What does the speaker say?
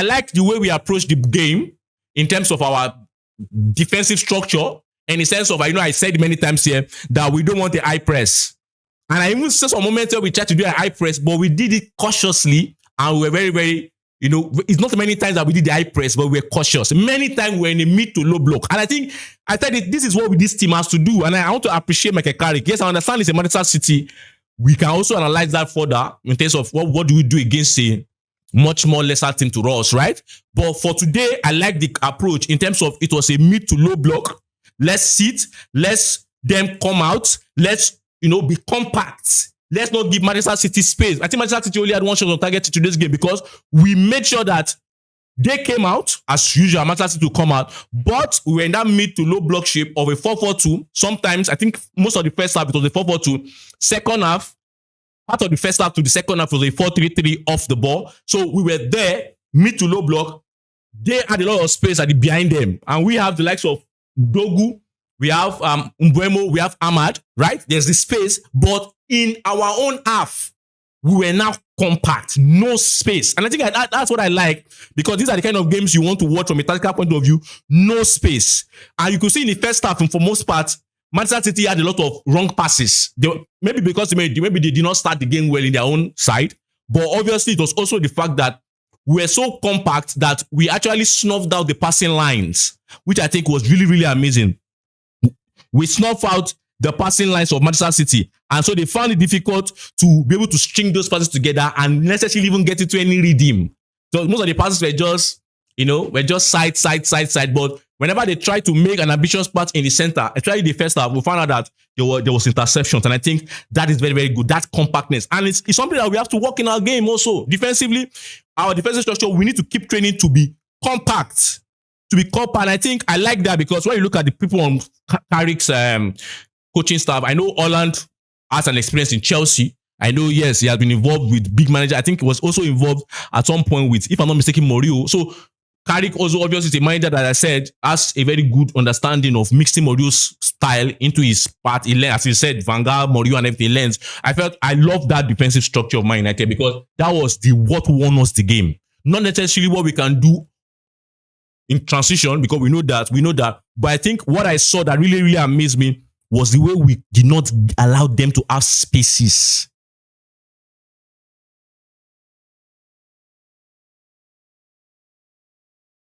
I like the way we approach the game in terms of our defensive structure, and in the sense of, I said many times here that we don't want a high press. And I even saw some moments where we tried to do a high press, but we did it cautiously, and we were very, very, it's not many times that we did the high press, but we were cautious. Many times we're in a mid to low block. And I think I said this is what this team has to do. And I want to appreciate Michael Carrick. Yes, I understand it's a Manchester City. We can also analyze that further in terms of what do we do against a much more lesser team to us, right? But for today, I like the approach in terms of it was a mid to low block. Let's sit, let's them come out, let's be compact. Let's not give Manchester City space. I think Manchester City only had one shot on target in today's game because we made sure that they came out, as usual, Manchester City to come out, but we were in that mid to low block shape of a 4-4-2. Sometimes, I think most of the first half, it was a 4-4-2. Second half, part of the first half to the second half was a 4-3-3 off the ball. So we were there, mid to low block. They had a lot of space behind them. And we have the likes of Dogu, we have Mbeumo, we have Ahmad, right? There's the space, but in our own half, we were now compact, no space. And I think that's what I like, because these are the kind of games you want to watch from a tactical point of view, no space. And you could see in the first half, and for most part, Manchester City had a lot of wrong passes. Maybe because maybe they did not start the game well in their own side, but obviously it was also the fact that we were so compact that we actually snuffed out the passing lines, which I think was really, really amazing. We snuffed out the passing lines of Manchester City, and so they found it difficult to be able to string those passes together and necessarily even get into any rhythm. So most of the passes were just, side. But whenever they tried to make an ambitious pass in the center, especially the first half, we found out that there was interceptions, and I think that is very, very good. That compactness, and it's something that we have to work in our game also. Defensively, our defensive structure, we need to keep training to be compact. And I think I like that, because when you look at the people on Carrick's coaching staff, I know Holland has an experience in Chelsea. I know, yes, he has been involved with big manager. I think he was also involved at some point with, if I'm not mistaken, Mourinho. So Carrick also obviously is a manager that I said has a very good understanding of mixing Mourinho's style into his part. As he said, Van Gaal, Mourinho, and everything lens. I love that defensive structure of Man United, because that was what won us the game. Not necessarily what we can do in transition, because we know that. But I think what I saw that really, really amazed me was the way we did not allow them to have spaces.